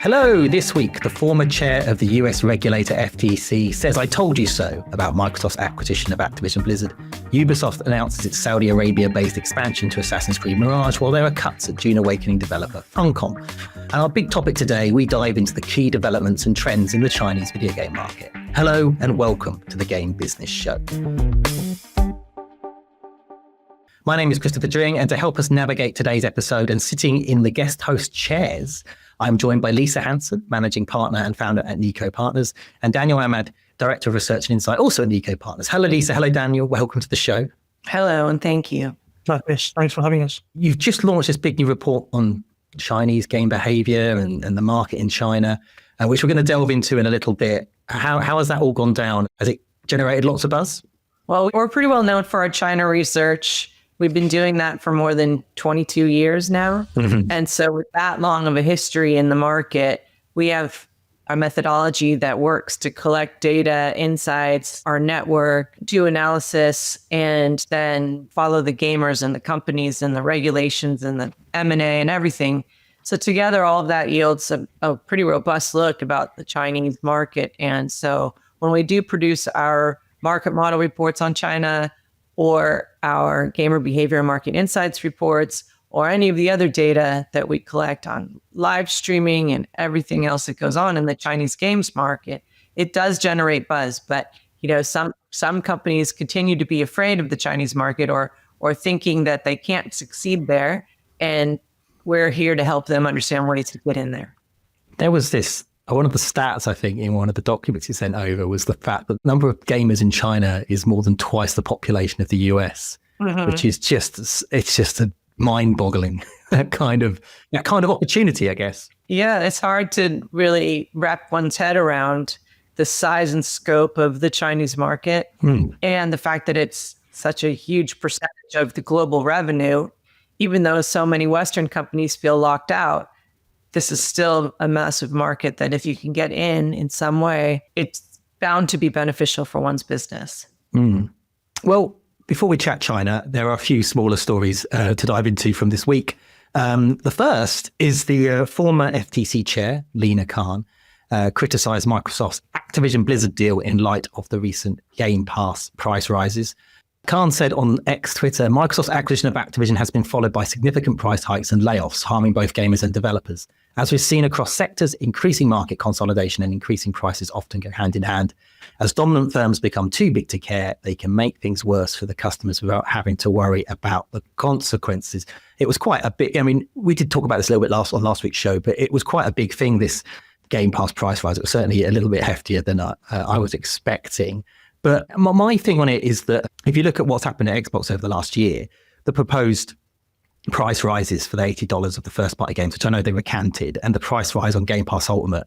Hello. This week, the former chair of the US regulator FTC says, "I told you so," about Microsoft's acquisition of Activision Blizzard. Ubisoft announces its Saudi Arabia-based expansion to Assassin's Creed Mirage, while there are cuts at Dune Awakening developer Funcom. And our big topic today, we dive into the key developments and trends in the Chinese video game market. Hello and welcome to the Game Business Show. My name is Christopher Dring, and to help us navigate today's episode and sitting in the guest host chairs, I'm joined by Lisa Hanson, Managing Partner and Founder at Niko Partners, and Daniel Ahmad, Director of Research and Insight, also at Niko Partners. Hello, Lisa. Hello, Daniel. Welcome to the show. Hello, and thank you. Thanks for having us. You've just launched this big new report on Chinese game behavior and the market in China, which we're going to delve into in a little bit. How has that all gone down? Has it generated lots of buzz? Well, we're pretty well known for our China research. We've been doing that for more than 22 years now. Mm-hmm. And so with that long of a history in the market, we have a methodology that works to collect data, insights, our network, do analysis, and then follow the gamers and the companies and the regulations and the M&A and everything. So together, all of that yields a pretty robust look about the Chinese market. And so when we do produce our market model reports on China, or our gamer behavior market insights reports, or any of the other data that we collect on live streaming and everything else that goes on in the Chinese games market, it does generate buzz. But some companies continue to be afraid of the Chinese market or thinking that they can't succeed there, and we're here to help them understand ways to get in there. There was this. One of the stats, I think, in one of the documents you sent over was the fact that the number of gamers in China is more than twice the population of the US, which is just a mind-boggling kind of opportunity, I guess. Yeah, it's hard to really wrap one's head around the size and scope of the Chinese market and the fact that it's such a huge percentage of the global revenue, even though so many Western companies feel locked out. This is still a massive market that if you can get in some way, it's bound to be beneficial for one's business. Well, before we chat China, there are a few smaller stories to dive into from this week. The first is the former FTC Chair, Lina Khan, criticised Microsoft's Activision Blizzard deal in light of the recent Game Pass price rises. Khan said on X Twitter, "Microsoft's acquisition of Activision has been followed by significant price hikes and layoffs, harming both gamers and developers. As we've seen across sectors, increasing market consolidation and increasing prices often go hand in hand. As dominant firms become too big to care, they can make things worse for the customers without having to worry about the consequences." It was quite a bit. I mean, we did talk about this a little bit on last week's show, but it was quite a big thing, this Game Pass price rise. It was certainly a little bit heftier than I was expecting. But my thing on it is that if you look at what's happened at Xbox over the last year, the proposed price rises for the $80 of the first-party games, which I know they recanted, and the price rise on Game Pass Ultimate,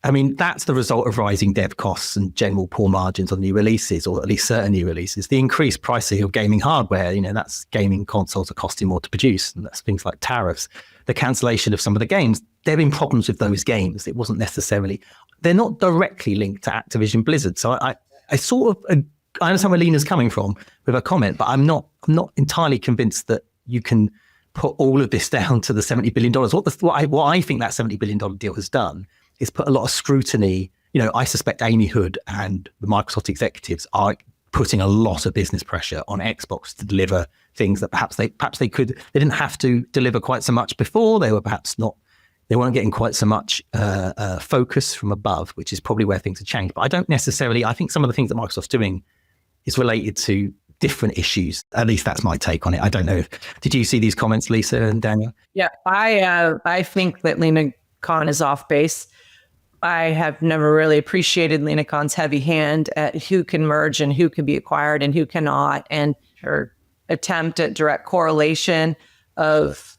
I mean, that's the result of rising dev costs and general poor margins on new releases, or at least certain new releases. The increased pricing of gaming hardware, that's gaming consoles are costing more to produce, and that's things like tariffs. The cancellation of some of the games, there have been problems with those games. It wasn't necessarily, they're not directly linked to Activision Blizzard. So I understand where Lina's coming from with her comment, but I'm not entirely convinced that you can put all of this down to the $70 billion. What I think that $70 billion deal has done is put a lot of scrutiny. I suspect Amy Hood and the Microsoft executives are putting a lot of business pressure on Xbox to deliver things that perhaps they didn't have to deliver quite so much before. They weren't getting quite so much focus from above, which is probably where things have changed. But I think some of the things that Microsoft's doing is related to different issues. At least that's my take on it. I don't know. Did you see these comments, Lisa and Daniel? Yeah, I think that Lina Khan is off base. I have never really appreciated Lina Khan's heavy hand at who can merge and who can be acquired and who cannot, and her attempt at direct correlation of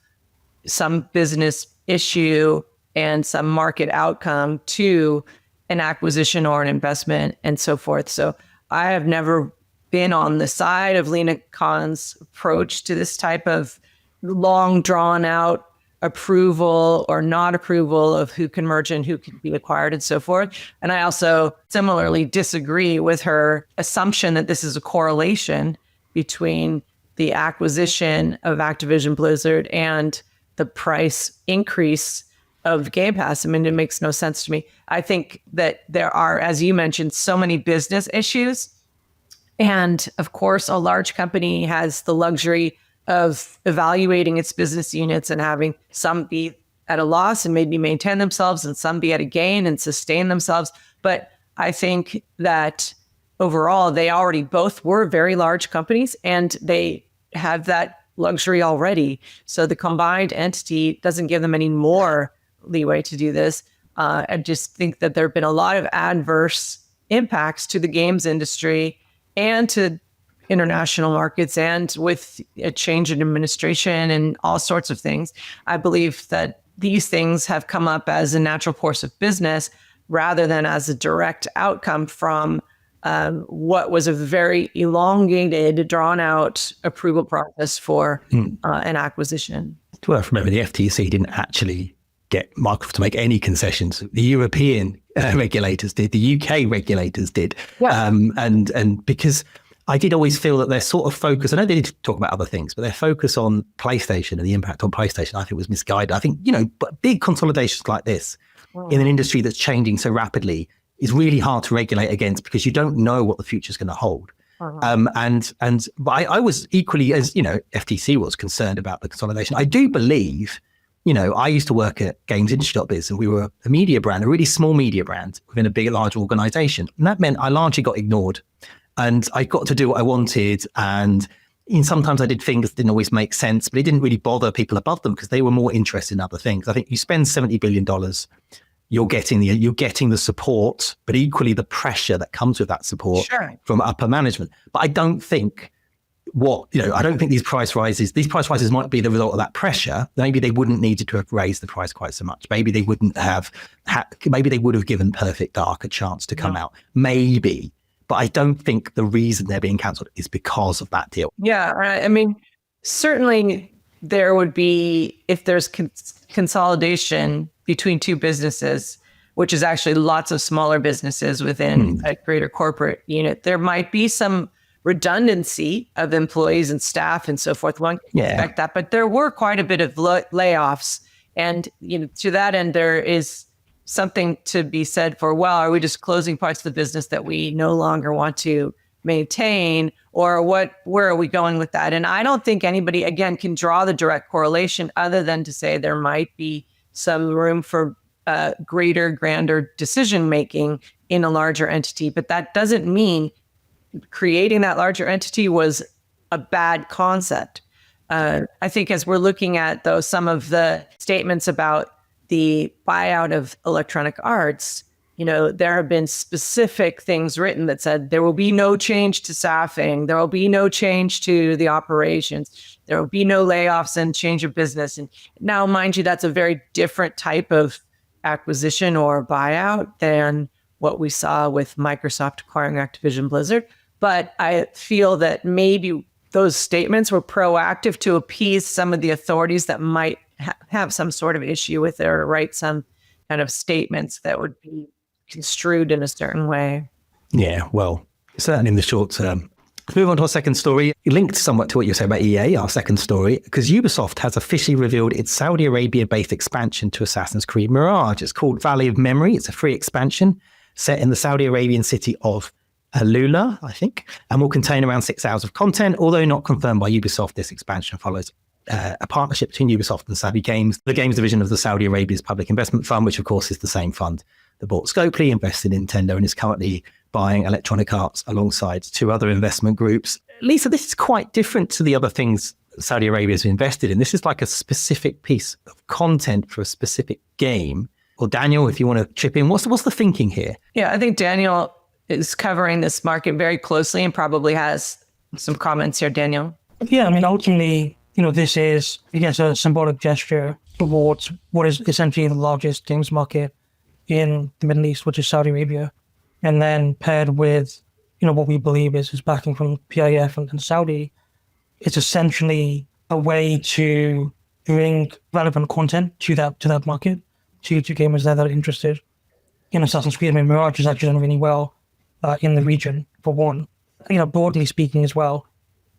some business issue and some market outcome to an acquisition or an investment and so forth. So I have never been on the side of Lina Khan's approach to this type of long drawn out approval or not approval of who can merge and who can be acquired and so forth. And I also similarly disagree with her assumption that this is a correlation between the acquisition of Activision Blizzard and the price increase of Game Pass. I mean, it makes no sense to me. I think that there are, as you mentioned, so many business issues. And of course, a large company has the luxury of evaluating its business units and having some be at a loss and maybe maintain themselves and some be at a gain and sustain themselves. But I think that overall, they already both were very large companies and they have that luxury already. So the combined entity doesn't give them any more leeway to do this. I just think that there have been a lot of adverse impacts to the games industry and to international markets, and with a change in administration and all sorts of things. I believe that these things have come up as a natural course of business rather than as a direct outcome from what was a very elongated, drawn-out approval process for an acquisition. It's worth remembering the FTC didn't actually get Microsoft to make any concessions. The European regulators did, the UK regulators did. Yeah. And because I did always feel that their sort of focus, I know they did talk about other things, but their focus on PlayStation and the impact on PlayStation, I think was misguided. I think, but big consolidations like this in an industry that's changing so rapidly is really hard to regulate against because you don't know what the future is going to hold. But I was equally, as FTC was concerned about the consolidation. I do believe, I used to work at gamesindustry.biz and we were a media brand, a really small media brand within a big, large organization. And that meant I largely got ignored and I got to do what I wanted. And sometimes I did things that didn't always make sense, but it didn't really bother people above them because they were more interested in other things. I think you spend $70 billion, you're getting the support, but equally the pressure that comes with that support from upper management. But I don't think these price rises might be the result of that pressure. Maybe they wouldn't need to have raised the price quite so much. Maybe they wouldn't have maybe they would have given Perfect Dark a chance to come out. Maybe. But I don't think the reason they're being cancelled is because of that deal. Yeah. I mean, certainly there would be, if there's consolidation between two businesses, which is actually lots of smaller businesses within a greater corporate unit, there might be some redundancy of employees and staff and so forth. One can expect that, but there were quite a bit of layoffs. And to that end, there is something to be said for, well, are we just closing parts of the business that we no longer want to maintain, or where are we going with that? And I don't think anybody, again, can draw the direct correlation other than to say there might be some room for grander decision-making in a larger entity. But that doesn't mean creating that larger entity was a bad concept. I think as we're looking at, though, some of the statements about the buyout of Electronic Arts, there have been specific things written that said there will be no change to staffing, there will be no change to the operations, there will be no layoffs and change of business. And now, mind you, that's a very different type of acquisition or buyout than what we saw with Microsoft acquiring Activision Blizzard. But I feel that maybe those statements were proactive to appease some of the authorities that might have some sort of issue with it, or write some kind of statements that would be construed in a certain way. Yeah, well, certainly in the short term. Let's move on to our second story, linked somewhat to what you said about EA, our second story, because Ubisoft has officially revealed its Saudi Arabia-based expansion to Assassin's Creed Mirage. It's called Valley of Memory. It's a free expansion set in the Saudi Arabian city of Alula, I think, and will contain around 6 hours of content. Although not confirmed by Ubisoft, this expansion follows a partnership between Ubisoft and Saudi Games, the games division of the Saudi Arabia's Public Investment Fund, which of course is the same fund that bought Scopely, invested in Nintendo, and is currently buying Electronic Arts alongside two other investment groups. Lisa, this is quite different to the other things Saudi Arabia has invested in. This is like a specific piece of content for a specific game. Or Daniel, if you want to chip in, what's the thinking here? Yeah, I think Daniel is covering this market very closely and probably has some comments here. Daniel? Yeah, I mean, ultimately, this is, I guess, a symbolic gesture towards what is essentially the largest games market in the Middle East, which is Saudi Arabia. And then paired with, what we believe is backing from PIF and Saudi, it's essentially a way to bring relevant content to that market, to gamers that are interested in Assassin's Creed. I mean, Mirage has actually done really well in the region, for one. Broadly speaking as well,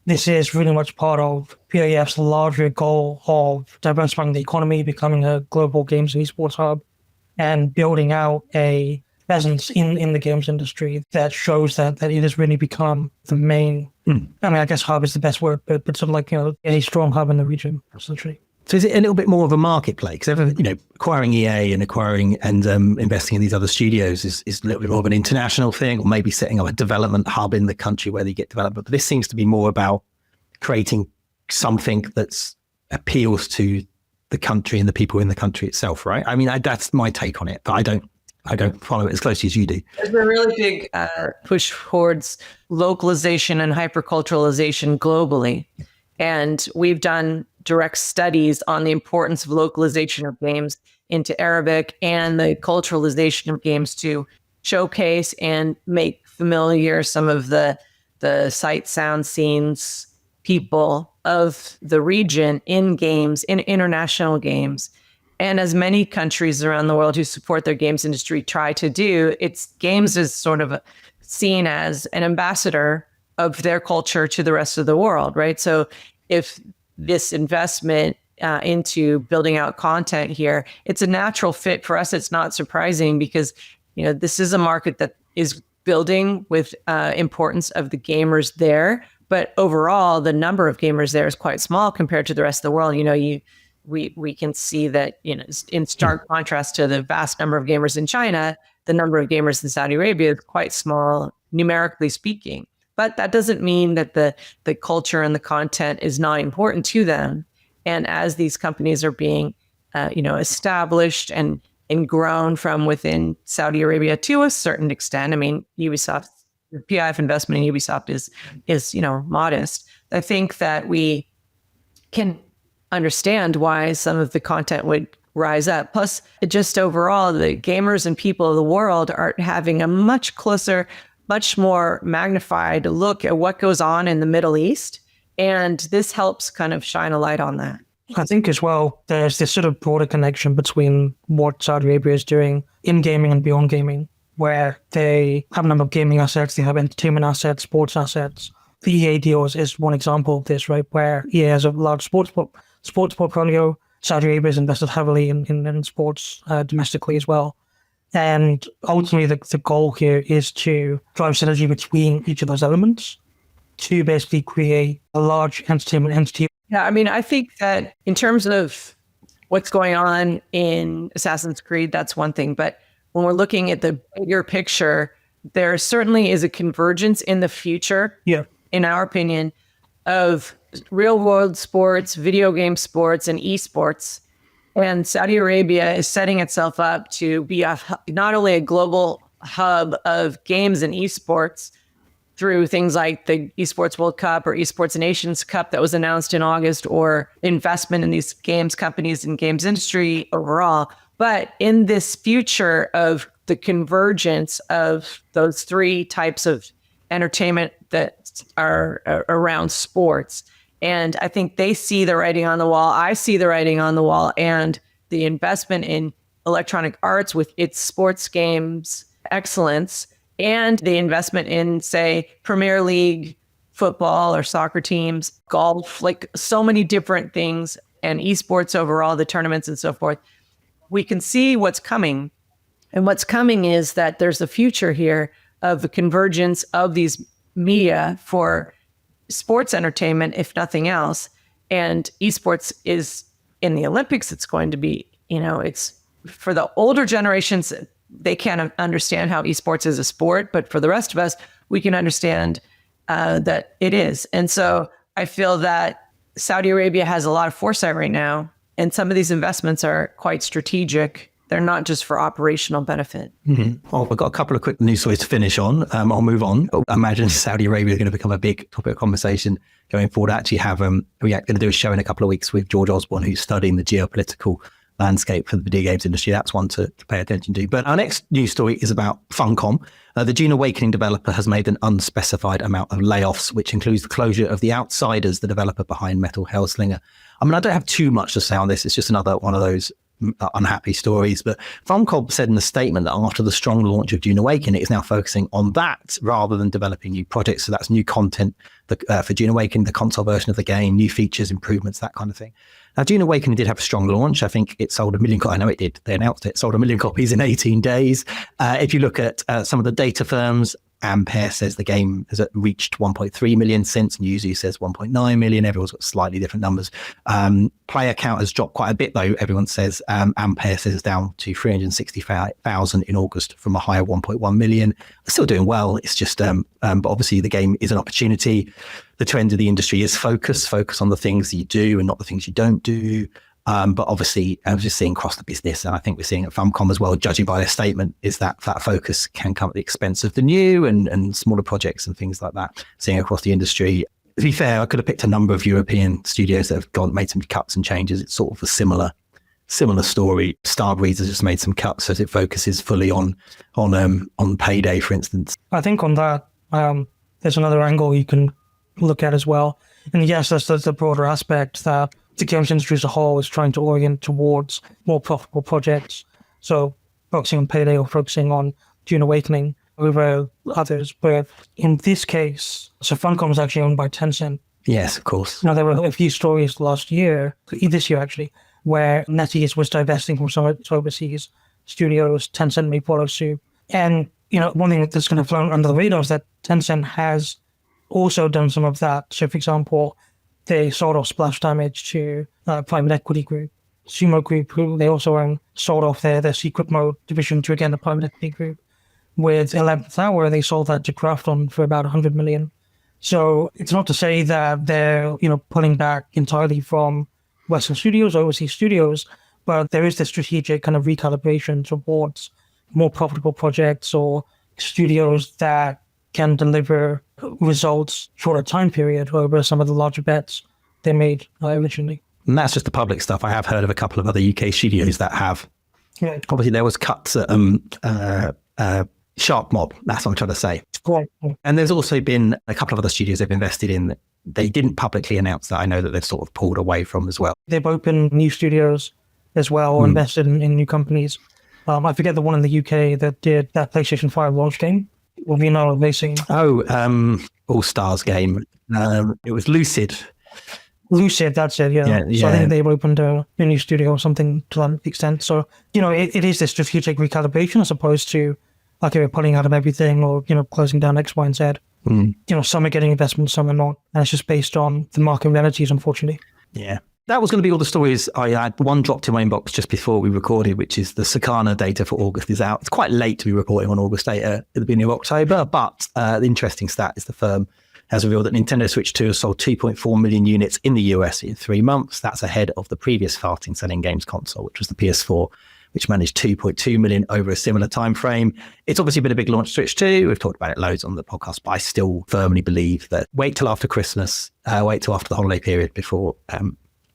this is really much part of PAF's larger goal of diversifying the economy, becoming a global games and esports hub, and building out a presence in the games industry that shows that it has really become the main, I mean, I guess hub is the best word, but sort of like, a strong hub in the region, essentially. So is it a little bit more of a marketplace? Because acquiring EA and acquiring and investing in these other studios is a little bit more of an international thing, or maybe setting up a development hub in the country where they get development. But this seems to be more about creating something that appeals to the country and the people in the country itself, right? I mean, that's my take on it, but I don't follow it as closely as you do. There's a really big push towards localization and hyperculturalization globally. And we've done direct studies on the importance of localization of games into Arabic and the culturalization of games to showcase and make familiar some of the sight, sound, scenes, people of the region in games, in international games. And as many countries around the world who support their games industry try to do, games is sort of seen as an ambassador of their culture to the rest of the world, right? So if this investment into building out content here, it's a natural fit for us. It's not surprising because, this is a market that is building with importance of the gamers there. But overall, the number of gamers there is quite small compared to the rest of the world. We can see that, in stark contrast to the vast number of gamers in China, the number of gamers in Saudi Arabia is quite small, numerically speaking. But that doesn't mean that the culture and the content is not important to them. And as these companies are being, established and grown from within Saudi Arabia to a certain extent, I mean, Ubisoft, the PIF investment in Ubisoft is modest. I think that we can understand why some of the content would rise up. Plus, just overall, the gamers and people of the world are having a much closer, much more magnified look at what goes on in the Middle East. And this helps kind of shine a light on that. I think as well, there's this sort of broader connection between what Saudi Arabia is doing in gaming and beyond gaming, where they have a number of gaming assets, they have entertainment assets, sports assets. The EA deal is one example of this, right? Where EA has a large sports portfolio. Saudi Arabia has invested heavily in sports domestically as well. And ultimately, the goal here is to drive synergy between each of those elements to basically create a large entertainment entity. Yeah, I mean, I think that in terms of what's going on in Assassin's Creed, that's one thing. But when we're looking at the bigger picture, there certainly is a convergence in the future, in our opinion, of real world sports, video game sports, and esports. And Saudi Arabia is setting itself up to be not only a global hub of games and esports through things like the Esports World Cup or Esports Nations Cup that was announced in August, or investment in these games companies and games industry overall. But in this future of the convergence of those three types of entertainment that are around sports, and I think they see the writing on the wall. I see the writing on the wall, and the investment in Electronic Arts with its sports games excellence, and the investment in, say, Premier League football or soccer teams, golf, like so many different things, and esports overall, the tournaments and so forth. We can see what's coming. And what's coming is that there's a future here of the convergence of these media for sports entertainment, if nothing else. And esports is in the Olympics. It's going to be, it's for the older generations, they can't understand how esports is a sport, but for the rest of us, we can understand that it is. And so I feel that Saudi Arabia has a lot of foresight right now, and some of these investments are quite strategic. They're not just for operational benefit. Mm-hmm. Well, we've got a couple of quick news stories to finish on. I'll move on. I imagine Saudi Arabia is going to become a big topic of conversation going forward. I actually have, we're going to do a show in a couple of weeks with George Osborne, who's studying the geopolitical landscape for the video games industry. That's one to pay attention to. But our next news story is about Funcom. The Dune Awakening developer has made an unspecified amount of layoffs, which includes the closure of The Outsiders, the developer behind Metal Hellslinger. I mean, I don't have too much to say on this. It's just another one of those unhappy stories. But Funcom said in a statement that after the strong launch of Dune Awakening, it is now focusing on that rather than developing new projects. So that's new content for Dune Awakening, the console version of the game, new features, improvements, that kind of thing. Now, Dune Awakening did have a strong launch. I think it sold 1 million copies. I know it did. They announced it. Sold 1 million copies in 18 days. If you look at some of the data firms, Ampere says the game has reached 1.3 million since. Newzoo says 1.9 million. Everyone's got slightly different numbers. Player count has dropped quite a bit, though. Everyone says Ampere says it's down to 365,000 in August from a high of 1.1 million. Still doing well. It's just, but obviously the game is an opportunity. The trend of the industry is focus on the things that you do and not the things you don't do. But obviously, I was just seeing across the business, and I think we're seeing at Funcom as well, judging by their statement, is that focus can come at the expense of the new and smaller projects and things like that. Seeing across the industry. To be fair, I could have picked a number of European studios that have made some cuts and changes. It's sort of a similar story. Starbreeze has just made some cuts as it focuses fully on Payday, for instance. I think on that, there's another angle you can look at as well. And yes, that's the broader aspect that the games industry as a whole is trying to orient towards more profitable projects. So focusing on Payday or focusing on Dune Awakening over others. But in this case, so Funcom is actually owned by Tencent. Yes, of course. Now, there were a few stories this year actually, where NetEase was divesting from some overseas studios. Tencent may follow suit. And, one thing that's going to float under the radar is that Tencent has also done some of that. So, for example, they sold off Splash Damage to private equity group, Sumo Group, who they also own, sold off their secret mode division to, again, the private equity group. With 11th Hour, they sold that to Krafton for about 100 million. So it's not to say that they're, pulling back entirely from Western studios, overseas studios, but there is this strategic kind of recalibration towards more profitable projects or studios that can deliver results for a time period over some of the larger bets they made originally. And that's just the public stuff. I have heard of a couple of other UK studios that have. Yeah. Obviously, there was cuts at Shark Mob. That's what I'm trying to say. Right. And there's also been a couple of other studios they've invested in that they didn't publicly announce that. I know that they've sort of pulled away from as well. They've opened new studios as well, or invested in new companies. I forget the one in the UK that did that PlayStation 5 launch game. Well, racing. All Stars game. It was Lucid. Lucid, that's it, yeah. So I think they've opened a new studio or something to that extent. So, it is this strategic recalibration as opposed to like you're pulling out of everything or, closing down X, Y, and Z. Some are getting investment, some are not. And it's just based on the market realities, unfortunately. Yeah. That was going to be all the stories I had. One dropped in my inbox just before we recorded, which is the Circana data for August is out. It's quite late to be reporting on August data at the beginning of October, but the interesting stat is the firm has revealed that Nintendo Switch 2 has sold 2.4 million units in the US in 3 months. That's ahead of the previous fastest selling games console, which was the PS4, which managed 2.2 million over a similar time frame. It's obviously been a big launch, Switch 2. We've talked about it loads on the podcast, but I still firmly believe that wait till after Christmas, wait till after the holiday period before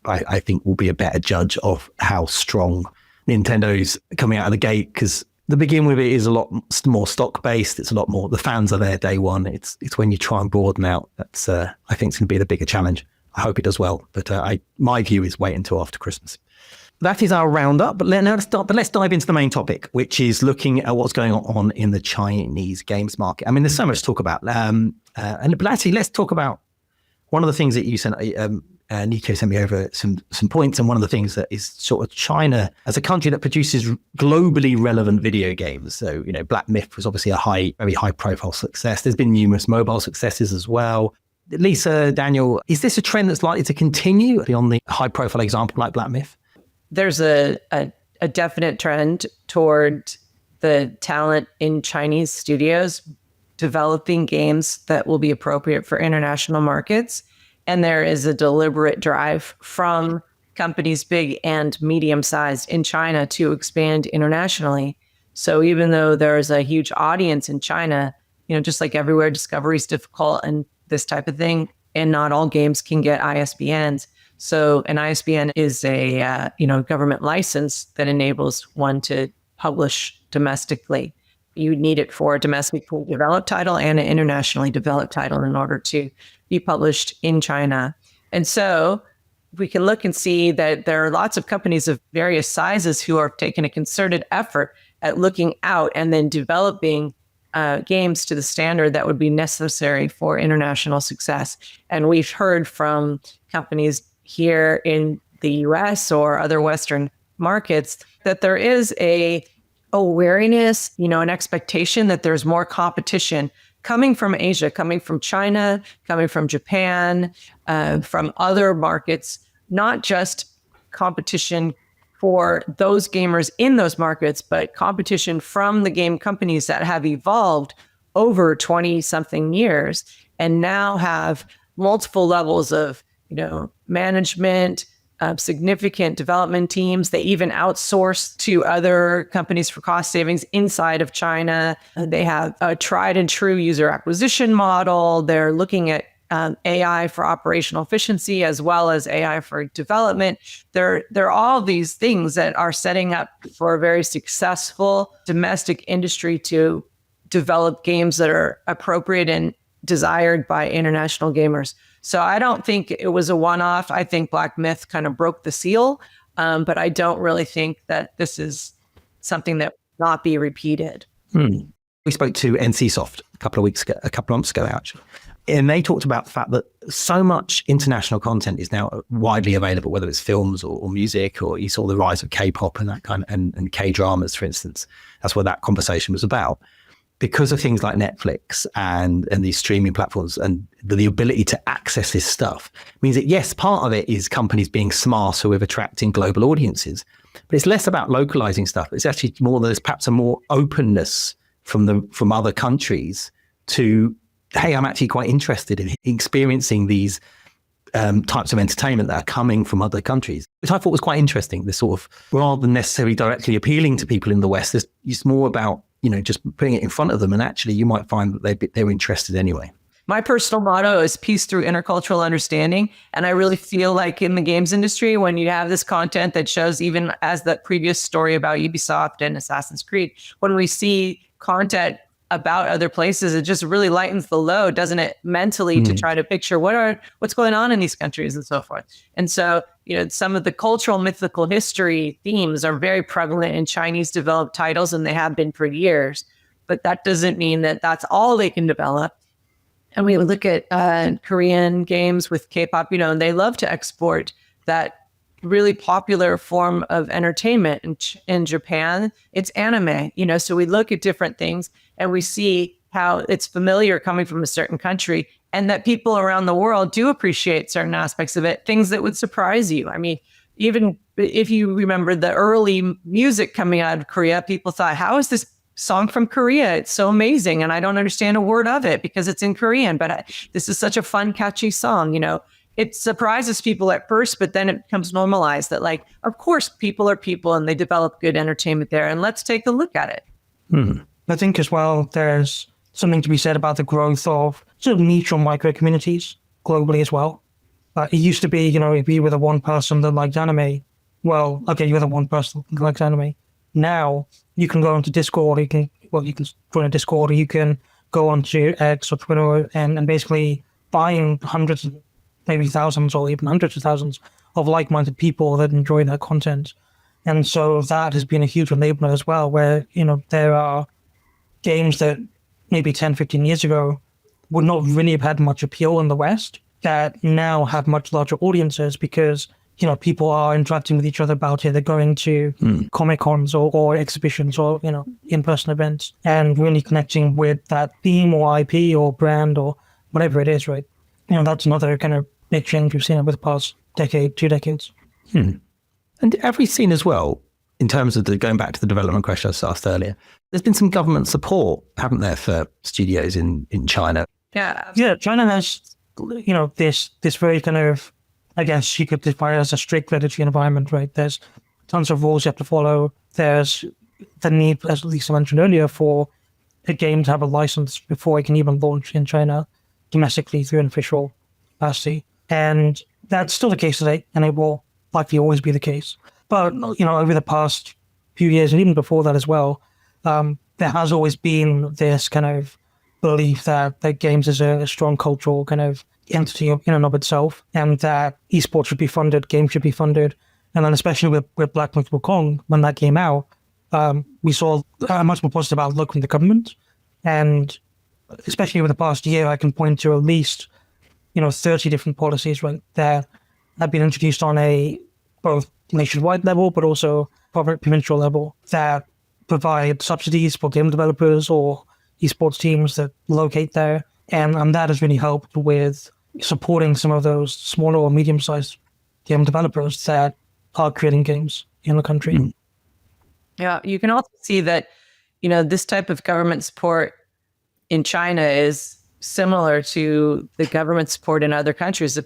I think will be a better judge of how strong Nintendo's coming out of the gate, because the begin with it is a lot more stock based. It's a lot more, the fans are there day one. It's when you try and broaden out that's I think it's going to be the bigger challenge. I hope it does well, but my view is wait until after Christmas. That is our roundup, but let's dive into the main topic, which is looking at what's going on in the Chinese games market. I mean, there's so much to talk about, but actually, let's talk about one of the things that you sent. Niko sent me over some points, and one of the things that is sort of China as a country that produces globally relevant video games. So, Black Myth was obviously a very high profile success. There's been numerous mobile successes as well. Lisa, Daniel, is this a trend that's likely to continue beyond the high profile example like Black Myth? There's a definite trend toward the talent in Chinese studios developing games that will be appropriate for international markets. And there is a deliberate drive from companies big and medium-sized in China to expand internationally. So even though there's a huge audience in China, just like everywhere, discovery is difficult and this type of thing, and not all games can get ISBNs. So an ISBN is a government license that enables one to publish domestically. You need it for a domestically developed title and an internationally developed title in order to be published in China. And so we can look and see that there are lots of companies of various sizes who are taking a concerted effort at looking out and then developing games to the standard that would be necessary for international success. And we've heard from companies here in the US or other Western markets that there is a awareness, an expectation that there's more competition coming from Asia, coming from China, coming from Japan, from other markets, not just competition for those gamers in those markets, but competition from the game companies that have evolved over 20-something years and now have multiple levels of, management, significant development teams. They even outsource to other companies for cost savings inside of China. They have a tried and true user acquisition model. They're looking at AI for operational efficiency as well as AI for development. There are all these things that are setting up for a very successful domestic industry to develop games that are appropriate and desired by international gamers. So I don't think it was a one-off. I think Black Myth kind of broke the seal, but I don't really think that this is something that will not be repeated. We spoke to NCSoft a couple of months ago, actually. And they talked about the fact that so much international content is now widely available, whether it's films or music, or you saw the rise of K-pop and that kind of, and K-dramas, for instance. That's what that conversation was about. Because of things like Netflix and these streaming platforms and the ability to access this stuff means that, yes, part of it is companies being smarter with attracting global audiences, but it's less about localizing stuff. It's actually more, there's perhaps a more openness from other countries to, hey, I'm actually quite interested in experiencing these types of entertainment that are coming from other countries, which I thought was quite interesting. This sort of, rather than necessarily directly appealing to people in the West, it's more about, just putting it in front of them. And actually you might find that they're interested anyway. My personal motto is peace through intercultural understanding. And I really feel like in the games industry, when you have this content that shows, even as that previous story about Ubisoft and Assassin's Creed, when we see content about other places, it just really lightens the load, doesn't it, mentally, to try to picture what's going on in these countries and so forth. And so, some of the cultural mythical history themes are very prevalent in Chinese developed titles, and they have been for years. But that doesn't mean that that's all they can develop. And we look at Korean games with K-pop, and they love to export that really popular form of entertainment. In Japan, it's anime, so we look at different things and we see how it's familiar coming from a certain country, and that people around the world do appreciate certain aspects of it, things that would surprise you. I mean, even if you remember the early music coming out of Korea, people thought, how is this song from Korea? It's so amazing. And I don't understand a word of it because it's in Korean, but this is such a fun, catchy song, It surprises people at first, but then it becomes normalized that, like, of course, people are people and they develop good entertainment there. And let's take a look at it. I think as well, there's something to be said about the growth of sort of niche or micro communities globally as well. It used to be, if you were the one person that liked anime, well, okay, you're the one person that likes anime. Now you can go onto Discord, you can join a Discord, or you can go onto X or Twitter and basically find hundreds, maybe thousands or even hundreds of thousands of like-minded people that enjoy that content. And so that has been a huge enabler as well, where, there are games that maybe 10, 15 years ago would not really have had much appeal in the West that now have much larger audiences because, people are interacting with each other about it. They're going to Comic-Cons or exhibitions or, in-person events and really connecting with that theme or IP or brand or whatever it is, right? That's another kind of big change we've seen over the past decade, 2 decades. And have we seen as well, in terms of going back to the development question I asked earlier, there's been some government support, haven't there, for studios in China? Yeah, China has, this very kind of, I guess you could define it as a strict regulatory environment, right? There's tons of rules you have to follow. There's the need, as Lisa mentioned earlier, for a game to have a license before it can even launch in China domestically through an official capacity. And that's still the case today, and it will likely always be the case. But, over the past few years, and even before that as well, there has always been this kind of belief that games is a strong cultural kind of entity in and of itself, and that esports should be funded, games should be funded. And then especially with Black Myth Wukong, when that came out, we saw a much more positive outlook from the government. And especially over the past year, I can point to at least 30 different policies right there have been introduced on a both nationwide level, but also provincial level that provide subsidies for game developers or esports teams that locate there. And that has really helped with supporting some of those smaller or medium-sized game developers that are creating games in the country. Mm. Yeah, you can also see that, this type of government support in China is similar to the government support in other countries,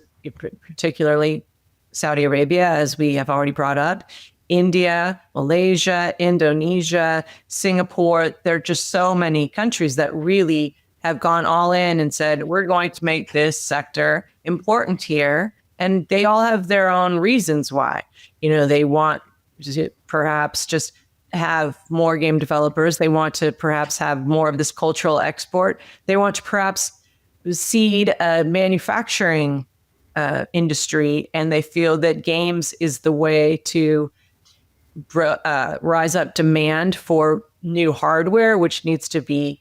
particularly Saudi Arabia, as we have already brought up, India, Malaysia, Indonesia, Singapore. There are just so many countries that really have gone all in and said, we're going to make this sector important here. And they all have their own reasons why. They want to perhaps just have more game developers. They want to perhaps have more of this cultural export. They want to perhaps seed a manufacturing industry, and they feel that games is the way to rise up demand for new hardware, which needs to be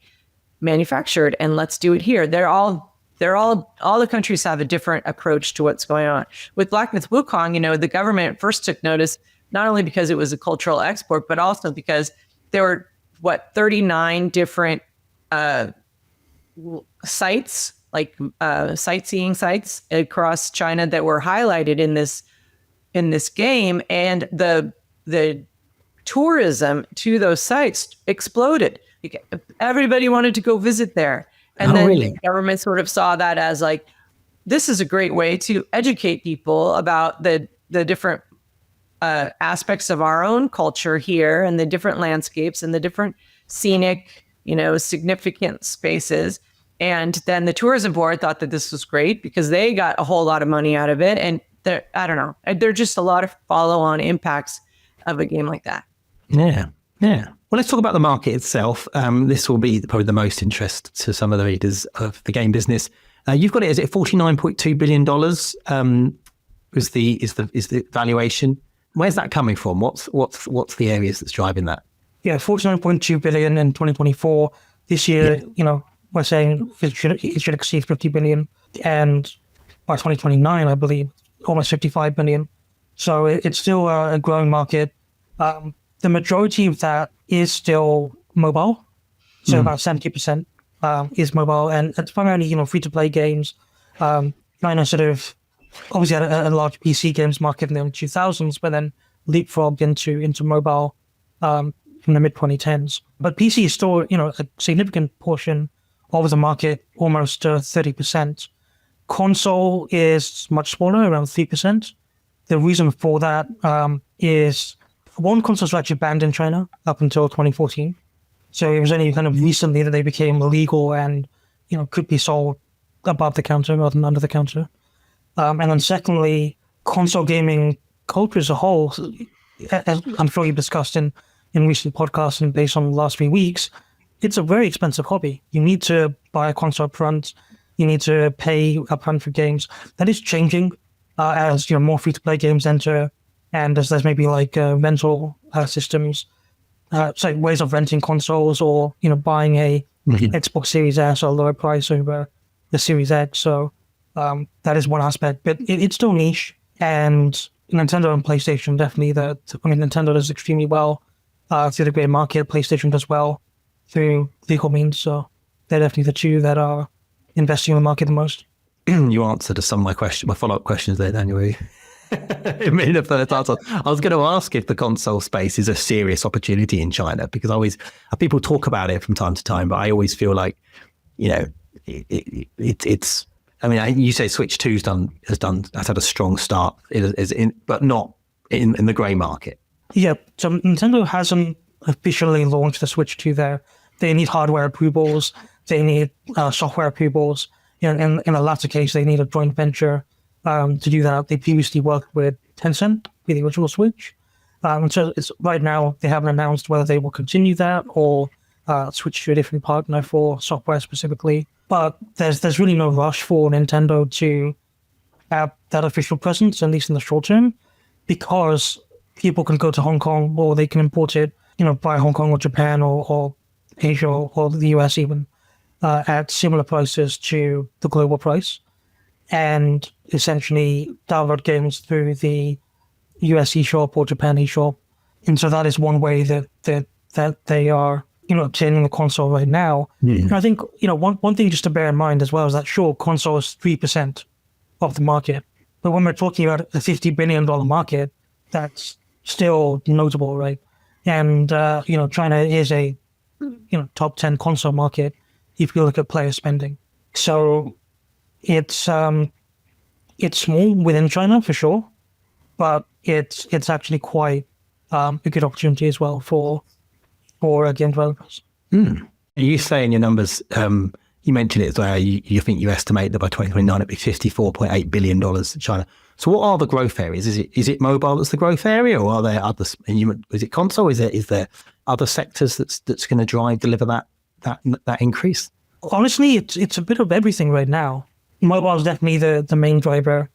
manufactured, and let's do it here. All the countries have a different approach to what's going on. With Black Myth Wukong, the government first took notice, not only because it was a cultural export, but also because there were 39 different sites, like sightseeing sites across China that were highlighted in this game, and the tourism to those sites exploded. Everybody wanted to go visit there. And then the government sort of saw that as like, this is a great way to educate people about the different aspects of our own culture here, and the different landscapes and the different scenic, significant spaces. And then the tourism board thought that this was great because they got a whole lot of money out of it. And there are just a lot of follow-on impacts of a game like that. Yeah. Well, let's talk about the market itself. This will be probably the most interest to some of the readers of the game business. You've got it, is it $49.2 billion is the valuation? Where's that coming from? What's the areas that's driving that? Yeah, $49.2 billion in 2024. This year, we're saying it should exceed $50 billion. And by 2029, I believe, almost $55 billion. So it's still a growing market. The majority of that is still mobile. So about 70% is mobile. And it's primarily, free-to-play games. China sort of obviously had a large PC games market in the 2000s, but then leapfrogged into mobile from the mid-2010s. But PC is still, a significant portion of the market, almost 30%. Console is much smaller, around 3%. The reason for that is one, consoles were actually banned in China up until 2014. So it was only kind of recently that they became legal and, could be sold above the counter rather than under the counter. And then secondly, console gaming culture as a whole, as I'm sure you've discussed in recent podcasts and based on the last 3 weeks, it's a very expensive hobby. You need to buy a console up front. You need to pay upfront for games. That is changing as more free-to-play games enter, and as there's maybe like rental systems, so ways of renting consoles or buying a Xbox Series S at a lower price over the Series X. So that is one aspect, but it's still niche. And Nintendo and PlayStation definitely. Nintendo does extremely well through the great market. PlayStation does well through legal means. So they're definitely the two that are investing in the market the most. You answered some of my follow-up questions there, Daniel. I was going to ask if the console space is a serious opportunity in China, because people talk about it from time to time, but I always feel like, it's. I mean, you say Switch 2 has had a strong start, but not in the grey market. Yeah, so Nintendo hasn't officially launched the Switch 2 there. They need hardware approvals. They need software approvals. In the latter case, they need a joint venture to do that. They previously worked with Tencent with the original Switch. So it's right now they haven't announced whether they will continue that or switch to a different partner for software specifically. But there's really no rush for Nintendo to have that official presence, at least in the short term, because people can go to Hong Kong, or they can import it, by Hong Kong or Japan or Asia or the US even, at similar prices to the global price, and essentially download games through the US eShop or Japan eShop. And so that is one way that they are, obtaining the console right now. And I think, one thing just to bear in mind as well is that, sure, console is 3% of the market, but when we're talking about a $50 billion market, that's still notable, right? And, China is a, top 10 console market if you look at player spending. So it's small within China for sure, but it's actually quite a good opportunity as well for game developers. You say in your numbers, you mentioned it as well, you think you estimate that by 2029 it'd be $54.8 billion in China. So what are the growth areas? Is it mobile that's the growth area, or are there others? Is it console? Is there other sectors that's going to deliver that increase? Honestly, it's a bit of everything right now. Mobile is definitely the main driver,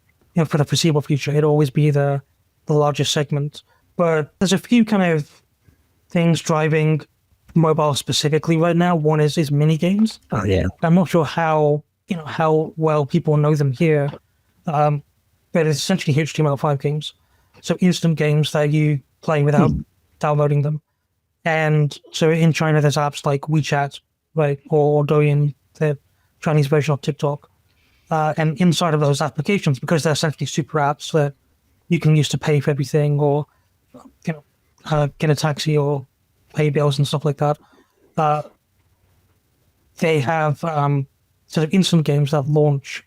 for the foreseeable future. It'll always be the largest segment. But there's a few kind of things driving mobile specifically right now. One is mini games. Oh yeah. I'm not sure how well people know them here, but it's essentially HTML5 games. So instant games that you play without downloading them. And so in China, there's apps like WeChat, right, or Douyin, the Chinese version of TikTok. And inside of those applications, because they're essentially super apps that you can use to pay for everything, or get a taxi or pay bills and stuff like that. They have sort of instant games that launch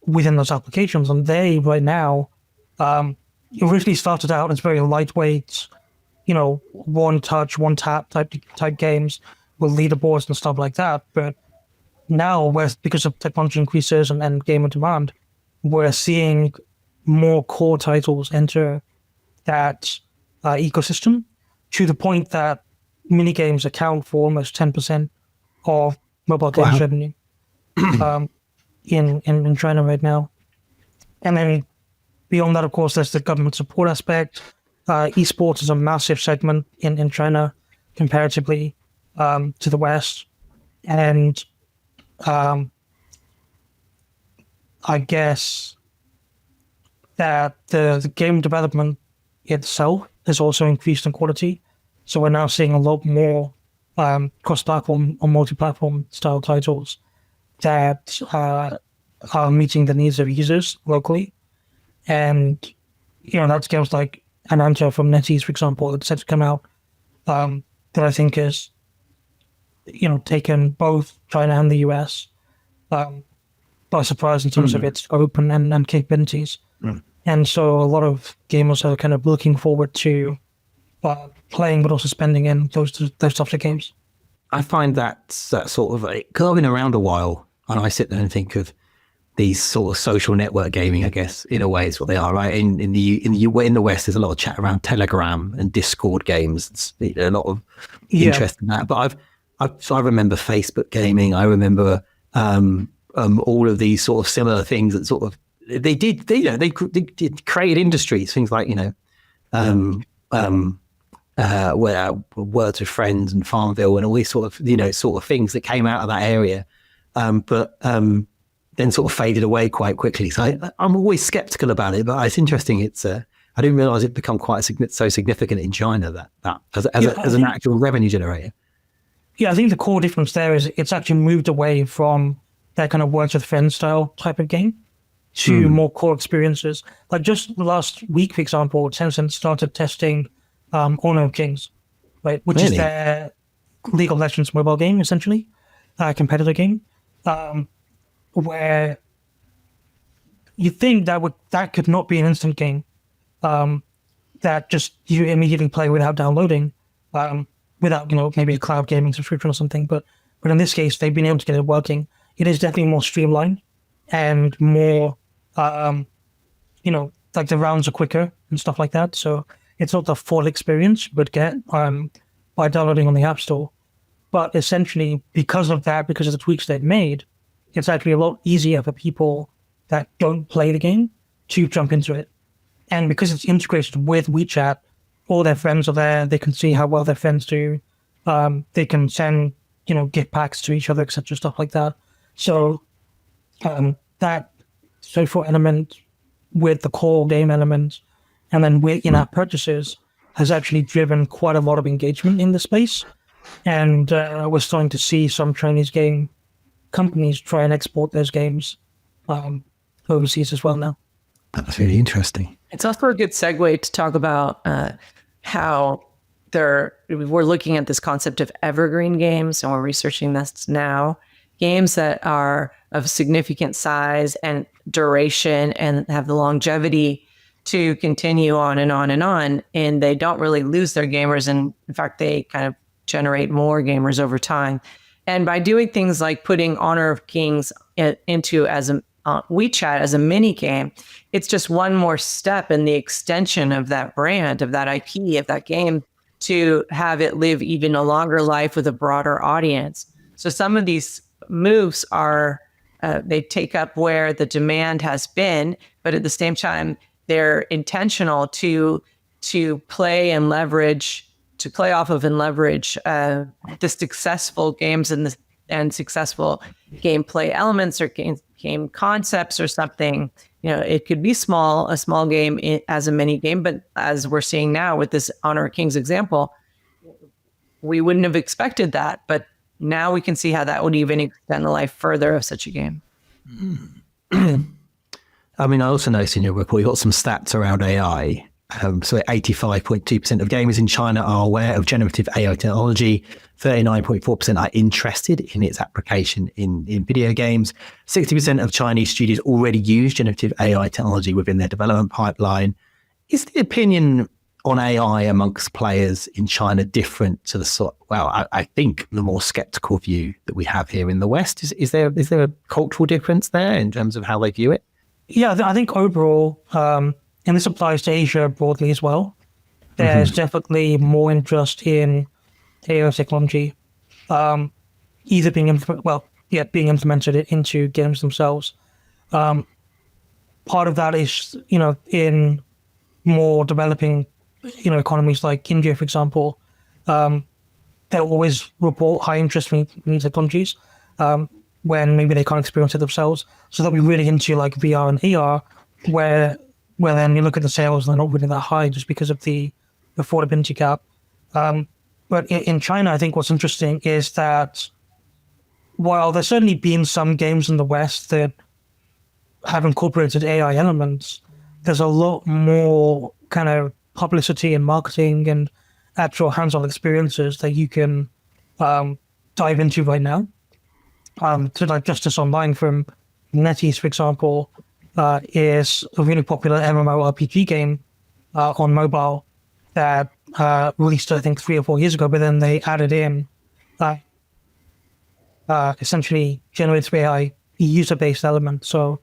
within those applications, and they right now originally started out as very lightweight, one touch, one tap type games with leaderboards and stuff like that. But now, because of technology increases and gamer demand, we're seeing more core titles enter that ecosystem, to the point that mini games account for almost 10% of mobile games revenue in China right now. And then beyond that, of course, there's the government support aspect. Esports is a massive segment in China comparatively to the West. And I guess that the game development itself has also increased in quality. So we're now seeing a lot more cross-platform or multi-platform style titles that are meeting the needs of users locally. And, that's games like Ananta from NetEase, for example, that's set to come out, that I think is, taken both China and the US by surprise in terms of its scope and capabilities. And so a lot of gamers are kind of looking forward to playing, but also spending in those types of games. I find that sort of, because I've been around a while, and I sit there and think of these sort of social network gaming, I guess, in a way is what they are, right? In the West, there's a lot of chat around Telegram and Discord games. It's a lot of interest in that. But I remember Facebook gaming. I remember all of these sort of similar things that sort of they did create industries, things like Words with Friends and Farmville and all these sort of things that came out of that area, but then sort of faded away quite quickly. So I'm always skeptical about it, but it's interesting. I didn't realize it become so significant in China that as an actual revenue generator. Yeah, I think the core difference there is it's actually moved away from that kind of Words with Friends style type of game to more core experiences. Like just last week, for example, Tencent started testing Honor of Kings, right, which is their League of Legends mobile game, essentially, competitor game, where you think that could not be an instant game, that just you immediately play without downloading, without maybe a cloud gaming subscription or something. But in this case, they've been able to get it working. It is definitely more streamlined and more, like the rounds are quicker and stuff like that. So it's not the full experience, but get by downloading on the App Store. But essentially, because of that, because of the tweaks they've made, it's actually a lot easier for people that don't play the game to jump into it. And because it's integrated with WeChat, all their friends are there. They can see how well their friends do. They can send, gift packs to each other, etc., stuff like that. So that social element with the core game element and then with in-app purchases has actually driven quite a lot of engagement in the space. And we're starting to see some Chinese game companies try and export those games overseas as well now. That's really interesting. It's also a good segue to talk about how we're looking at this concept of evergreen games, and we're researching this now. Games that are of significant size and duration and have the longevity to continue on and on and on, and they don't really lose their gamers. And in fact, they kind of generate more gamers over time. And by doing things like putting Honor of Kings into as a WeChat as a mini game, it's just one more step in the extension of that brand, of that IP, of that game, to have it live even a longer life with a broader audience. So some of these moves are, they take up where the demand has been, but at the same time, they're intentional to play and leverage, to play off of and leverage the successful games and successful gameplay elements or game concepts or something. It could be a small game as a mini game, but as we're seeing now with this Honor of Kings example, we wouldn't have expected that, but now we can see how that would even extend the life further of such a game. I mean, I also noticed in your report, you got some stats around AI. So 85.2% of gamers in China are aware of generative AI technology. 39.4% are interested in its application in video games. 60% of Chinese studios already use generative AI technology within their development pipeline. Is the opinion on AI amongst players in China different to I think the more skeptical view that we have here in the West? Is there a cultural difference there in terms of how they view it? Yeah, I think overall, and this applies to Asia broadly as well, there's definitely more interest in AI technology, either being implemented into games themselves. Part of that is, in more developing, economies like India, for example, they'll always report high interest in new technologies when maybe they can't experience it themselves. So they'll be really into like VR and AR, where then you look at the sales, they're not really that high just because of the affordability gap. But in China, I think what's interesting is that while there's certainly been some games in the West that have incorporated AI elements, there's a lot more kind of publicity and marketing and actual hands-on experiences that you can dive into right now. So like Justice Online from NetEase, for example, is a really popular MMORPG game on mobile that released, I think, 3 or 4 years ago, but then they added in essentially generative AI user-based elements. So,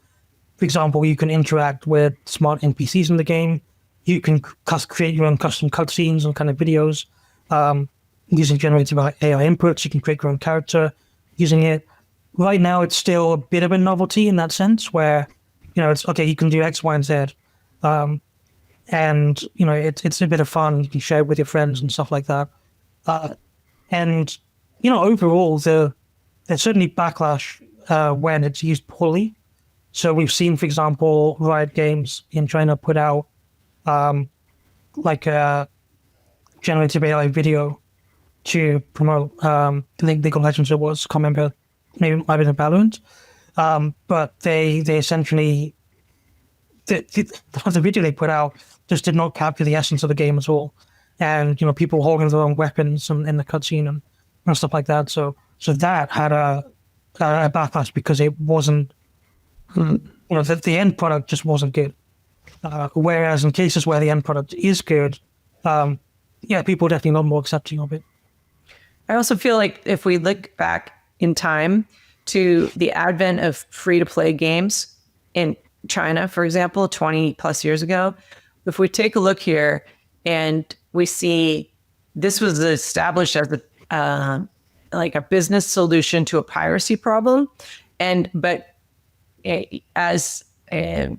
for example, you can interact with smart NPCs in the game. You can create your own custom cutscenes and kind of videos using generative AI inputs. You can create your own character using it. Right now, it's still a bit of a novelty in that sense where, it's okay, you can do X, Y, and Z. And, it's a bit of fun. You can share it with your friends and stuff like that. And, overall, there's certainly backlash when it's used poorly. So we've seen, for example, Riot Games in China put out like a generative AI video to promote, I think League of Legends it was, can't remember, maybe it might have been Valorant. But they essentially, the video they put out just did not capture the essence of the game at all. And, people holding their own weapons in the cutscene and stuff like that. So that had a backlash because it wasn't, the end product just wasn't good. Whereas in cases where the end product is good, people are definitely a lot more accepting of it. I also feel like if we look back in time to the advent of free-to-play games in China, for example, 20 plus years ago, if we take a look here and we see this was established as like a business solution to a piracy problem. But as the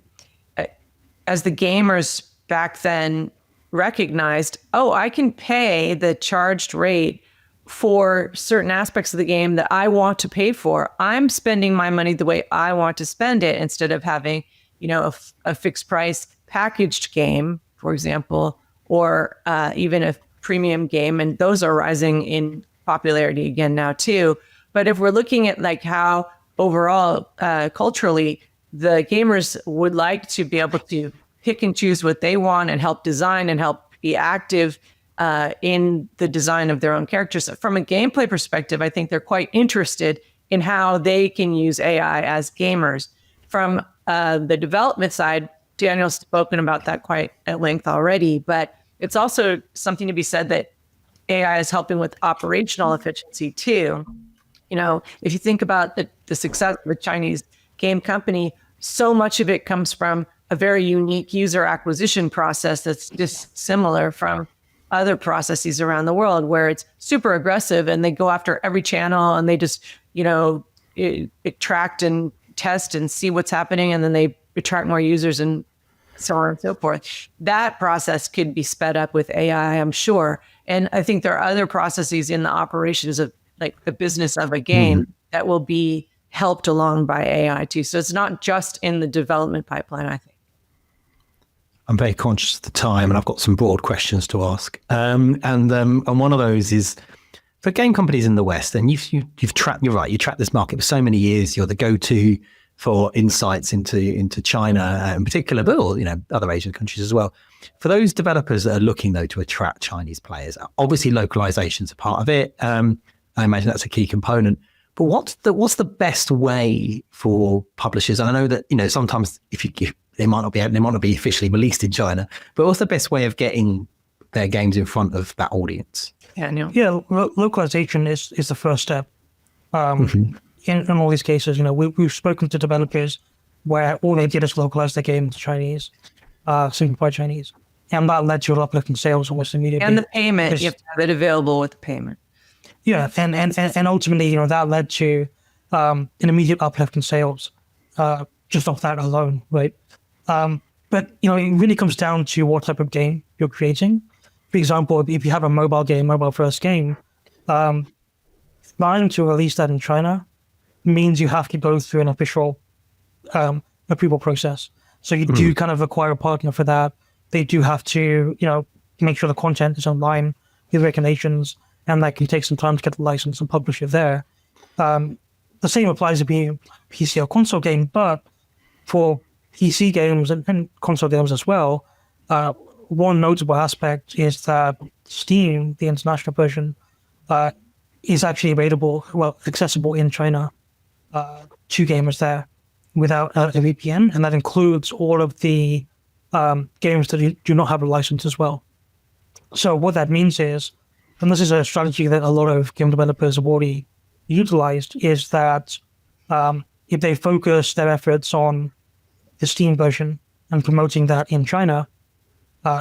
gamers back then recognized, oh, I can pay the charged rate for certain aspects of the game that I want to pay for. I'm spending my money the way I want to spend it instead of having, a fixed price packaged game, for example, or even a premium game. And those are rising in popularity again now too. But if we're looking at like how overall culturally the gamers would like to be able to pick and choose what they want and help design and help be active in the design of their own characters. From a gameplay perspective, I think they're quite interested in how they can use AI as gamers. From the development side, Daniel's spoken about that quite at length already, but it's also something to be said that AI is helping with operational efficiency too. If you think about the success of a Chinese game company, so much of it comes from a very unique user acquisition process that's dissimilar from other processes around the world, where it's super aggressive and they go after every channel and they just, attract and test and see what's happening, and then they attract more users and so on and so forth. That process could be sped up with AI, I'm sure. And I think there are other processes in the operations of like the business of a game that will be helped along by AI too. So it's not just in the development pipeline, I think. I'm very conscious of the time, and I've got some broad questions to ask. And one of those is for game companies in the West. And you've tracked. You're right. You track this market for so many years. You're the go-to for insights into China in particular, but all, other Asian countries as well. For those developers that are looking though to attract Chinese players, obviously localization is a part of it. I imagine that's a key component. But what's the best way for publishers? And I know that sometimes they might not be officially released in China, but what's the best way of getting their games in front of that audience? Yeah, localization is the first step. In all these cases, we've spoken to developers where all they did is localize their game to Chinese, simplified Chinese, and that led to an uplift in sales almost immediately. And the payment, you have to have it available with the payment. Yeah, and ultimately, that led to an immediate uplift in sales, just off that alone, right? But it really comes down to what type of game you're creating. For example, if you have a mobile first game, trying to release that in China means you have to go through an official approval process. So you do kind of require a partner for that. They do have to, make sure the content is online with regulations, and that can take some time to get the license and publish it there. The same applies to being a PC or console game, but for PC games and console games as well, one notable aspect is that Steam, the international version, is actually accessible in China to gamers there without a VPN, and that includes all of the games that do not have a license as well. So what that means is, and this is a strategy that a lot of game developers have already utilized, is that if they focus their efforts on the Steam version and promoting that in China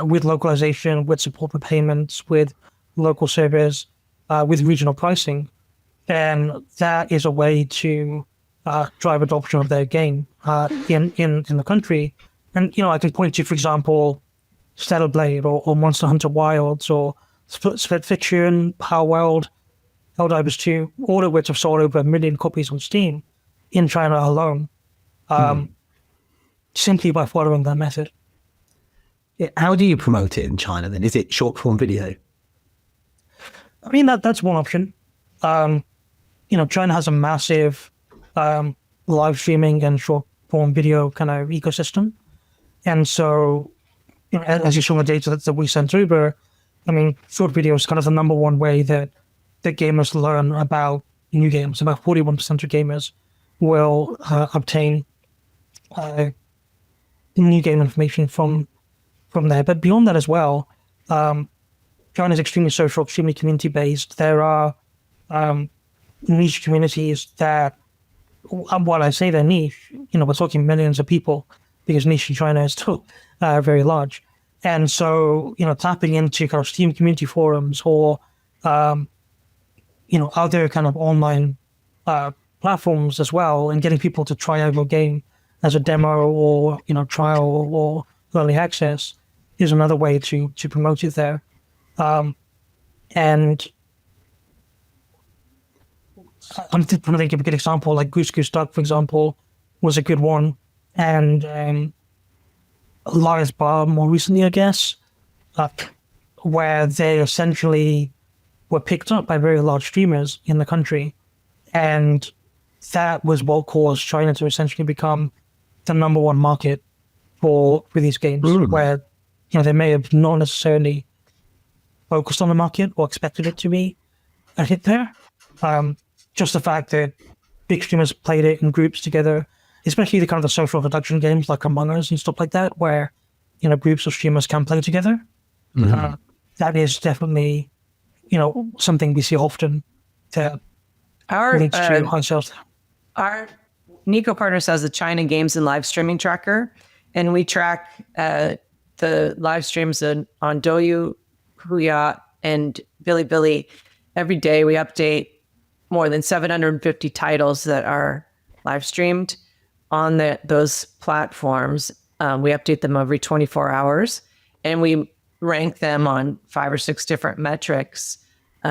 with localization, with support for payments, with local servers, with regional pricing, then that is a way to drive adoption of their game in the country. And, I can point to, for example, Stellar Blade or Monster Hunter Wilds or Split Fiction, Power World, Helldivers 2, all of which have sold over 1 million copies on Steam in China alone, simply by following that method. Yeah, how do you promote it in China then? Is it short form video? I mean, that's one option. China has a massive live streaming and short form video kind of ecosystem. And so, as you saw in the data that we sent over, I mean, short video is kind of the number one way that gamers learn about new games. About 41% of gamers will obtain new game information from there. But beyond that as well, China is extremely social, extremely community-based. There are niche communities that, while I say they're niche, we're talking millions of people, because niche in China is still very large. And so, tapping into kind of Steam community forums or, other kind of online platforms as well, and getting people to try out your game as a demo or trial or early access is another way to promote it there. And I'm trying to think of a good example, like Goose Goose Duck, for example, was a good one, and Liar's Bar more recently, I guess, where they essentially were picked up by very large streamers in the country, and that was what caused China to essentially become the number one market for these games, where they may have not necessarily focused on the market or expected it to be a hit there. Just the fact that big streamers played it in groups together, especially the kind of the social reduction games like Among Us and stuff like that, where groups of streamers can play together. That is definitely something we see often to lead to high sales. Our Niko Partners has the China Games and Live Streaming Tracker, and we track the live streams on Douyu, Huya, and Bilibili. Every day we update more than 750 titles that are live streamed on those platforms. We update them every 24 hours, and we rank them on 5 or 6 different metrics.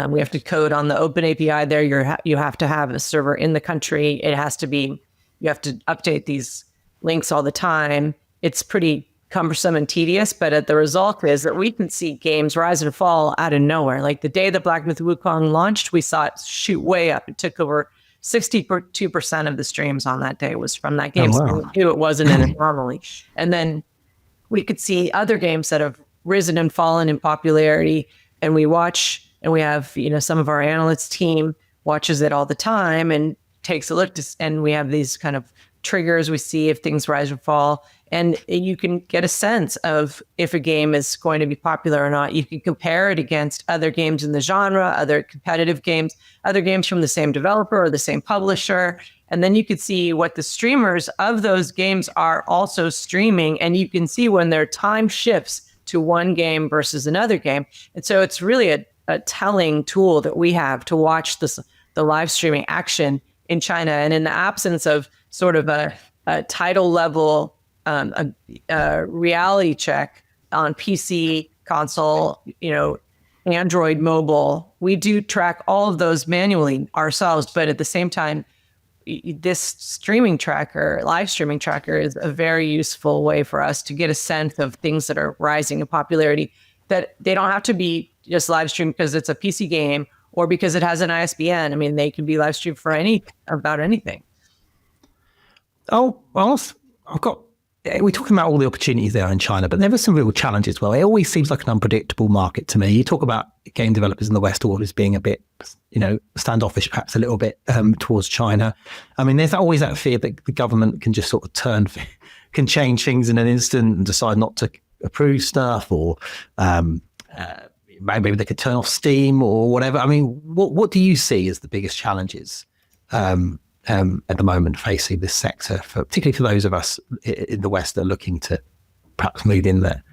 We have to code on the open API there. You have to have a server in the country. You have to update these links all the time. It's pretty cumbersome and tedious, but the result is that we can see games rise and fall out of nowhere. Like the day that Black Myth Wukong launched, we saw it shoot way up. It took over 62% of the streams on that day was from that game. Oh, wow. So we knew it wasn't an anomaly. And then we could see other games that have risen and fallen in popularity, and we watch, and we have, some of our analysts team watches it all the time and takes a look and we have these kind of triggers. We see if things rise or fall, and you can get a sense of if a game is going to be popular or not. You can compare it against other games in the genre, other competitive games, other games from the same developer or the same publisher. And then you could see what the streamers of those games are also streaming. And you can see when their time shifts to one game versus another game. And so it's really a telling tool that we have to watch the live streaming action in China. And in the absence of sort of a title level reality check on PC, console, Android mobile, we do track all of those manually ourselves. But at the same time, this live streaming tracker is a very useful way for us to get a sense of things that are rising in popularity, that they don't have to be just live streamed because it's a PC game or because it has an ISBN. I mean, they can be live streamed for about anything. Oh, well, we're talking about all the opportunities there in China, but there are some real challenges. Well, it always seems like an unpredictable market to me. You talk about game developers in the West always being a bit, standoffish, perhaps a little bit towards China. I mean, there's always that fear that the government can just sort of can change things in an instant and decide not to approve stuff, or maybe they could turn off Steam or whatever. I mean, what do you see as the biggest challenges at the moment facing this sector, particularly for those of us in the West that are looking to perhaps move in there?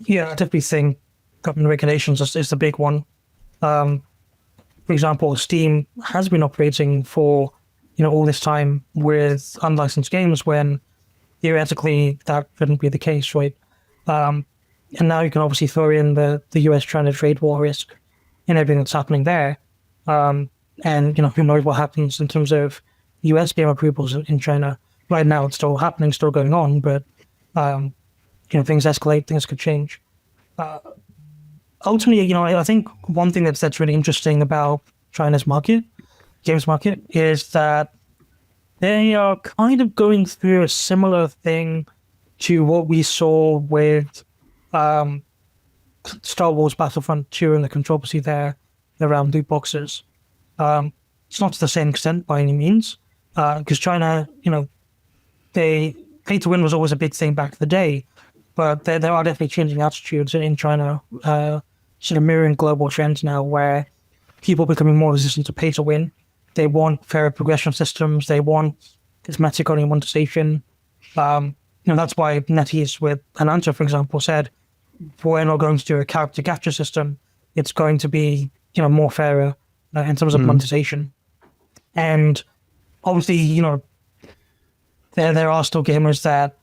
Yeah, I definitely think government regulations is the big one. For example, Steam has been operating for all this time with unlicensed games when theoretically that shouldn't be the case, right? And now you can obviously throw in the US-China trade war risk and everything that's happening there. And who knows what happens in terms of US game approvals in China. Right now it's still happening, still going on, but things escalate, things could change. Ultimately, I think one thing that's really interesting about China's games market, is that they are kind of going through a similar thing to what we saw with Star Wars Battlefront 2 and the controversy there around loot boxes. It's not to the same extent by any means, because China, pay to win was always a big thing back in the day, but there are definitely changing attitudes in China, sort of mirroring global trends now, where people are becoming more resistant to pay to win. They want fairer progression systems. They want cosmetic monetization. That's why NetEase with Ananta, for example, said, we're not going to do a character capture system. It's going to be, more fairer in terms of monetization. And obviously, there are still gamers that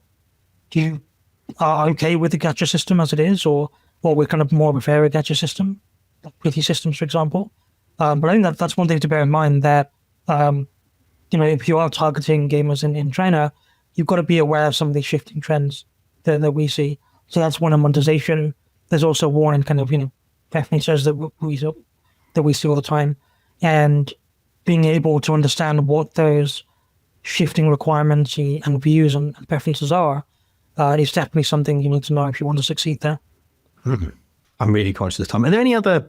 are okay with the gacha system as it is, or we're kind of more prefer a gacha system, like Pretty Systems, for example. But I think that's one thing to bear in mind, that if you are targeting gamers in China, you've got to be aware of some of these shifting trends that we see. So that's one in monetization. There's also one in kind of preferences that we see all the time, and being able to understand what those shifting requirements and views and preferences are is definitely something you need to know if you want to succeed there. I'm really conscious of time. Are there any other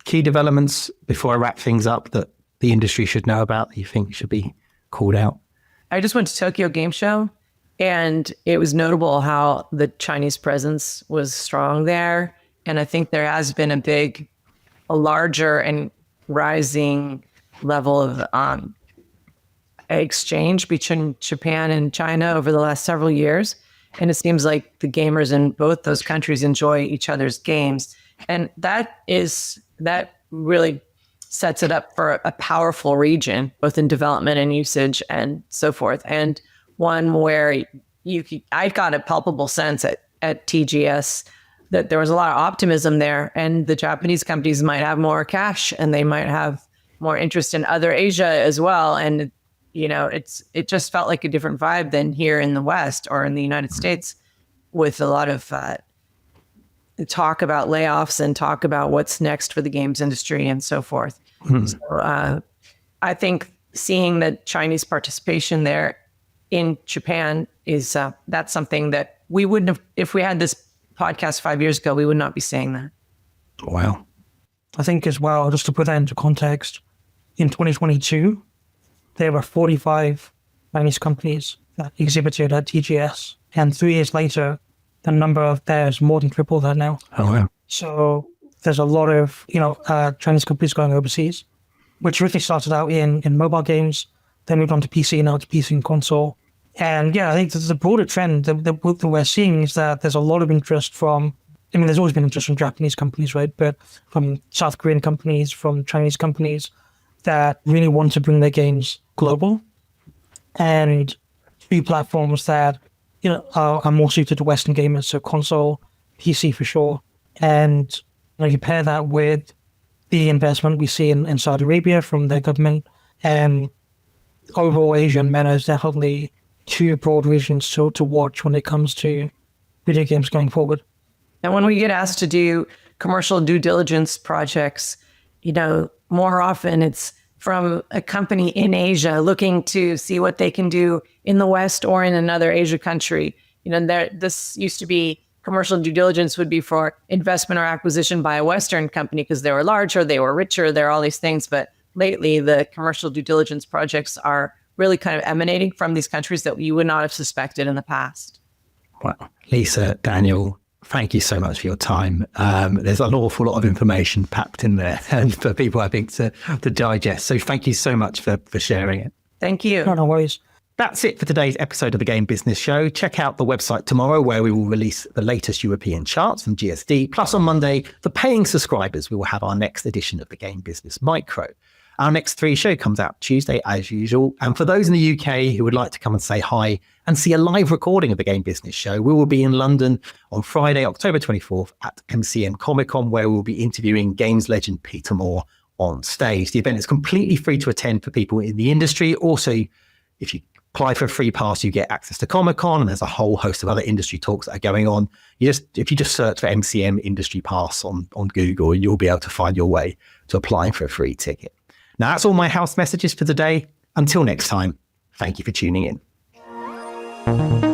key developments before I wrap things up that the industry should know about that you think should be called out? I just went to Tokyo Game Show, and it was notable how the Chinese presence was strong there. And I think there has been a larger and rising level of exchange between Japan and China over the last several years. And it seems like the gamers in both those countries enjoy each other's games. And that really sets it up for a powerful region, both in development and usage and so forth. And one where I got a palpable sense at TGS that there was a lot of optimism there, and the Japanese companies might have more cash and they might have more interest in other Asia as well. And, it just felt like a different vibe than here in the West or in the United States, with a lot of talk about layoffs and talk about what's next for the games industry and so forth. So I think seeing the Chinese participation there in Japan is that's something that we wouldn't have, if we had this podcast 5 years ago, we would not be saying that. Wow. I think as well, just to put that into context, in 2022, there were 45 Chinese companies that exhibited at TGS. And 3 years later, the number of theirs more than tripled that now. Oh, wow. So there's a lot of, Chinese companies going overseas, which really started out in mobile games, then moved on to PC, now to PC and console. And yeah, I think there's a broader trend that we're seeing is that there's a lot of interest there's always been interest from Japanese companies, right? But from South Korean companies, from Chinese companies that really want to bring their games global, and 3 platforms that, are more suited to Western gamers. So console, PC for sure. And you pair that with the investment we see in Saudi Arabia from their government, and overall Asia and MENA is definitely 2 broad regions to watch when it comes to video games going forward. And when we get asked to do commercial due diligence projects, more often it's from a company in Asia looking to see what they can do in the West or in another Asia country. This used to be commercial due diligence would be for investment or acquisition by a Western company because they were larger, they were richer, there are all these things. But lately, the commercial due diligence projects are really kind of emanating from these countries that you would not have suspected in the past. Well, Lisa, Daniel, thank you so much for your time. There's an awful lot of information packed in there and for people, I think, to digest. So thank you so much for sharing it. Thank you. No worries. That's it for today's episode of the Game Business Show. Check out the website tomorrow where we will release the latest European charts from GSD. Plus on Monday, for paying subscribers, we will have our next edition of the Game Business Micro. Our next 3 show comes out Tuesday as usual. And for those in the UK who would like to come and say hi and see a live recording of the Game Business Show, we will be in London on Friday, October 24th at MCM Comic Con, where we'll be interviewing games legend Peter Moore on stage. The event is completely free to attend for people in the industry. Also, if you apply for a free pass, you get access to Comic Con, and there's a whole host of other industry talks that are going on. If you just search for MCM Industry Pass on Google, you'll be able to find your way to applying for a free ticket. Now, that's all my house messages for today. Until next time, thank you for tuning in.